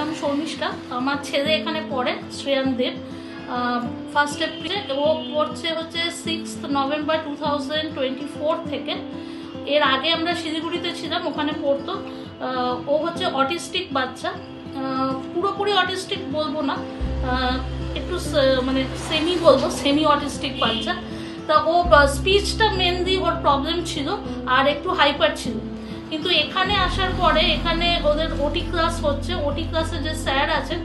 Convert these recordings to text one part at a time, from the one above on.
নাম শর্মিষ্ঠা। আমার ছেলে এখানে পড়ে, শ্রেয়ান দেব। ফার্স্ট এপ্রিলে ও পড়ছে হচ্ছে 6 নভেম্বর 2024 থেকে। এর আগে আমরা শিলিগুড়িতে ছিলাম, ওখানে পড়তো। ও হচ্ছে অটিস্টিক বাচ্চা, পুরোপুরি অটিস্টিক বলবো না, একটু মানে সেমি অটিস্টিক বাচ্চা। তা ও স্পিচটা মেনলি ওর প্রবলেম ছিল, আর একটু হাইপার ছিল। কিন্তু এখানে আসার পরে এখানে ওদের ওটি ক্লাস হচ্ছে। ওটি ক্লাসে যে স্যার আছেন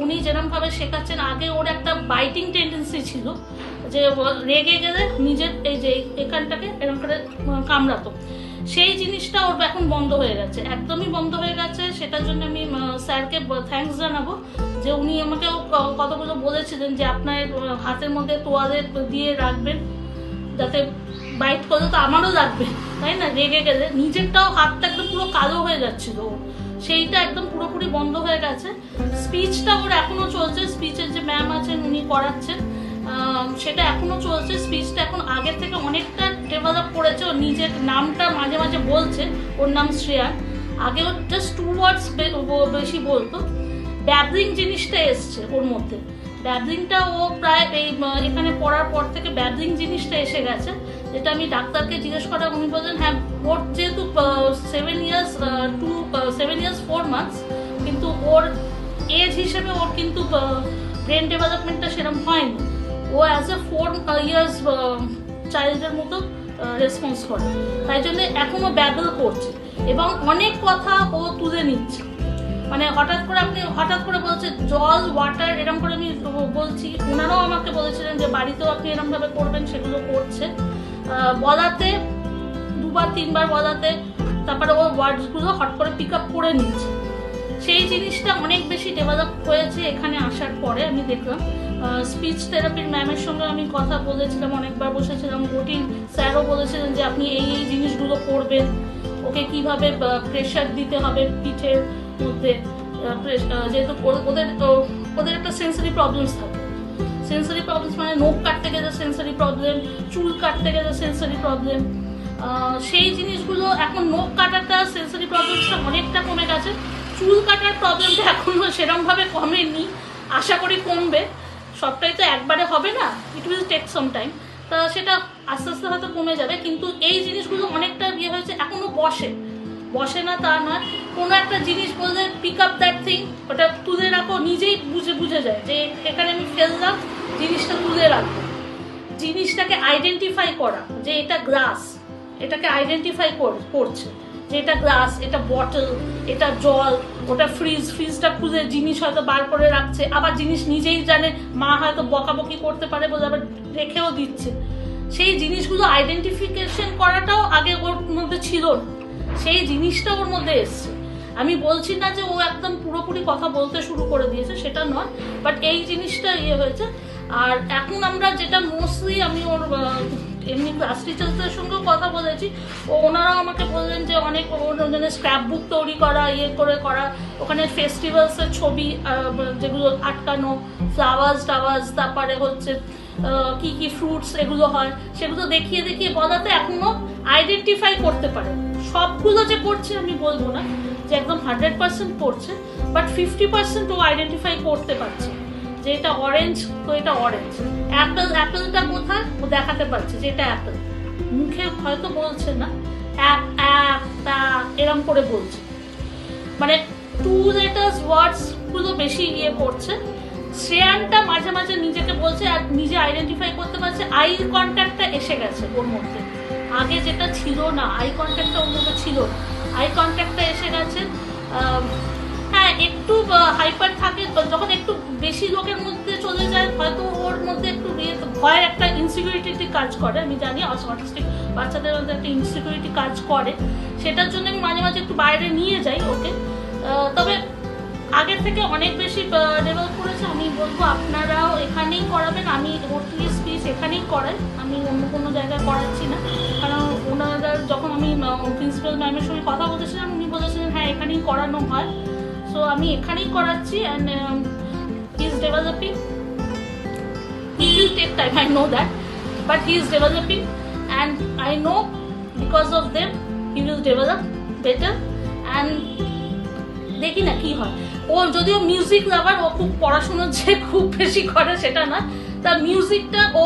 উনি যেরকমভাবে শেখাচ্ছেন, আগে ওর একটা বাইটিং টেন্ডেন্সি ছিল, যে রেগে গেলে নিজের এই যে এখানটাকে এরকম করে কামড়াতো। সেই জিনিসটা ওর এখন বন্ধ হয়ে গেছে, একদমই বন্ধ হয়ে গেছে। সেটার জন্য আমি স্যারকে থ্যাঙ্কস জানাবো, যে উনি আমাকেও কতগুলো বলেছিলেন যে আপনার হাতের মধ্যে তোয়ালে দিয়ে রাখবেন, যাতে বাইট করলে তো আমারও লাগবে, তাই না? রেগে গেলে নিজেরটাও হাতটা একদম পুরো কালো হয়ে যাচ্ছিল ওর, সেইটা একদম পুরোপুরি বন্ধ হয়ে গেছে। স্পিচটা ওর এখনো চলছে, স্পিচের যে ম্যাম আছেন উনি করাচ্ছেন, সেটা এখনো চলছে। স্পিচটা এখন আগের থেকে অনেকটা ডেভেলপ করেছে। ওর নিজের নামটা মাঝে মাঝে বলছে, ওর নাম শ্রেয়া। আগে ওর জাস্ট 2 ওয়ার্ডস বেশি বলতো। ব্যাবলিং জিনিসটা এসছে ওর মধ্যে। ব্যাবলিংটা ও প্রায় এখানে পড়ার পর থেকে ব্যাবলিং জিনিসটা এসে গেছে, যেটা আমি ডাক্তারকে জিজ্ঞেস করা, উনি বললেন হ্যাঁ ওর যেহেতু 7 ইয়ার্স 4 মান্থস, কিন্তু ওর এজ হিসেবে ওর কিন্তু ব্রেন ডেভেলপমেন্টটা সেরকম হয়নি। ও অ্যাজ এ 4 ইয়ার্স চাইল্ডের মতো রেসপন্স করে, তাই জন্য এখনও ব্যাবল করছে এবং অনেক কথা ও তুলে নিচ্ছে। মানে হঠাৎ করে বলছে জল, ওয়াটার, এরকম করে আমি বলছি। ওনারাও আমাকে বলেছিলেন যে বাড়িতেও আপনি এরকমভাবে করবেন, সেগুলো করছে। বলাতে 2বার 3বার বলাতে তারপরে ও ওয়ার্ডসগুলো হট করে পিক আপ করে নিচ্ছে। সেই জিনিসটা অনেক বেশি ডেভেলপ হয়েছে এখানে আসার পরে। আমি দেখলাম স্পিচ থেরাপির ম্যামের সঙ্গে আমি কথা বলেছিলাম, অনেকবার বসেছিলাম। ওটির স্যারও বলেছিলেন যে আপনি এই জিনিসগুলো করবেন, ওকে কিভাবে প্রেশার দিতে হবে পিঠের মধ্যে, যেহেতু ওদের একটা সেন্সরি প্রবলেমস থাকে। সেন্সরি প্রবলেমস মানে নখ কাটতে গেলে সেন্সরি প্রবলেম, চুল কাটতে গেলে সেন্সরি প্রবলেম। সেই জিনিসগুলো এখন নখ কাটাটা সেন্সরি প্রবলেমসটা অনেকটা কমে গেছে। চুল কাটার প্রবলেমটা এখনও সেরকমভাবে কমেনি, আশা করি কমবে। সবটাই তো একবারে হবে না, it will take some time. তা সেটা আস্তে আস্তে হয়তো কমে যাবে, কিন্তু এই জিনিসগুলো অনেকটা হয়েছে। এখনও বসে না তা নয়, কোনো একটা জিনিস বললে পিক আপ দ্যাট থিং, ওটা তুলে রাখো, নিজেই বুঝে যায় যে এখানে আমি ফেললাম, জিনিসটা তুলে রাখবো। জিনিসটাকে আইডেন্টিফাই করা যে এটা গ্লাস, এটাকে আইডেন্টিফাই করছে যে এটা গ্লাস, এটা বটল, এটা জল, ওটা ফ্রিজটা খুলে জিনিস হয়তো বার করে রাখছে। আবার জিনিস নিজেই জানে, মা হয়তো বকাবকি করতে পারে বলে আবার রেখেও দিচ্ছে। সেই জিনিসগুলো আইডেন্টিফিকেশন করাটাও আগে ওর মধ্যে ছিল না, সেই জিনিসটা ওর মধ্যে এসছে। আমি বলছি না যে ও একদম পুরোপুরি কথা বলতে শুরু করে দিয়েছে, সেটা নয়, বাট এই জিনিসটা হয়েছে। আর এখন আমরা যেটা মোস্টলি, আমি ওর এমনি ক্লাস টিচারদের সঙ্গেও কথা বলেছি, ওনারাও আমাকে বললেন যে অনেক ওখানে স্ক্র্যাপ বুক তৈরি করা, করা, ওখানে ফেস্টিভ্যালসের ছবি যেগুলো আটকানো, ফ্লাওয়ার্স, তারপরে হচ্ছে কি ফ্রুটস এগুলো হয়, সেগুলো দেখিয়ে বলাতে এখনো আইডেন্টিফাই করতে পারে। সবগুলো যে করছে আমি বলবো না যে একদম 100% করছে, বাট 50% ও আইডেন্টিফাই করতে পারছে যে এটা অরেঞ্জ, তো এটা অরেঞ্জ। অ্যাপেলটা কোথায় ও দেখাতে পারছে যে এটা অ্যাপেল। মুখে হয়তো বলছে না, এরম করে বলছে, মানে 2 letters ওয়ার্ডস গুলো বেশি করছে। শ্রেয়ানটা মাঝে মাঝে নিজেকে বলছে আর নিজে আইডেন্টিফাই করতে পারছে। আই কন্ট্যাক্টটা এসে গেছে ওর মধ্যে, আগে যেটা ছিল না, আই কন্ট্যাক্টটা ওর মধ্যে ছিল, আই কন্ট্যাক্টটা এসে গেছে। হ্যাঁ, একটু হাইপার থাকে যখন একটু বেশি লোকের মধ্যে চলে যায়, হয়তো ওর মধ্যে একটু ভয়ের একটা ইনসিকিউরিটি কাজ করে। আমি জানি অটিস্টিক বাচ্চাদের মধ্যে একটা ইনসিকিউরিটি কাজ করে, সেটার জন্য আমি মাঝে মাঝে একটু বাইরে নিয়ে যাই ওকে। তবে আগের থেকে অনেক বেশি ডেভেলপ করেছে। আমি বলবো আপনারাও এখানেই করাবেন। আমি ওটি স্পিচ এখানেই করাই, আমি অন্য কোনো জায়গায় করাচ্ছি না। কারণ ওনারা যখন আমি প্রিন্সিপাল ম্যামের সঙ্গে কথা বলেছিলাম, উনি বলেছিলেন হ্যাঁ এখানেই করানো হয়। সো আমি এখানেই করাচ্ছি, and he is developing. He will take time, I know that, but he is developing, and I know because of them he will develop better, and দেখি না কি হয়। ও যদিও মিউজিক লাভার, ও খুব পড়াশুনো যে খুব বেশি করে সেটা না, তা মিউজিকটা ও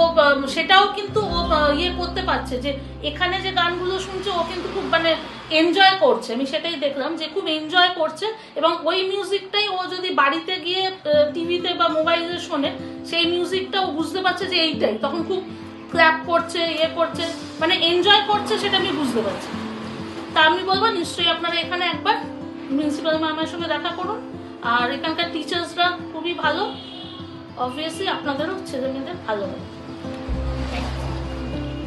সেটাও কিন্তু ও ইয়ে করতে পারছে, যে এখানে যে গানগুলো শুনছে ও কিন্তু খুব মানে এনজয় করছে। আমি সেটাই দেখলাম যে খুব এনজয় করছে, এবং ওই মিউজিকটাই ও যদি বাড়িতে গিয়ে টিভিতে বা মোবাইলে শোনে, সেই মিউজিকটা ও বুঝতে পারছে যে এইটাই, তখন খুব ক্ল্যাপ করছে, ইয়ে করছে, মানে এনজয় করছে, সেটা আমি বুঝতে পারছি। তা আমি বলবো নিশ্চয়ই আপনারা এখানে একবার প্রিন্সিপাল ম্যামের সঙ্গে দেখা করুন। আর এখানকার টিচার্সরা খুবই ভালো, অবভিয়াসলি আপনাদেরও ছেলে মেয়েদের ভালো হবে।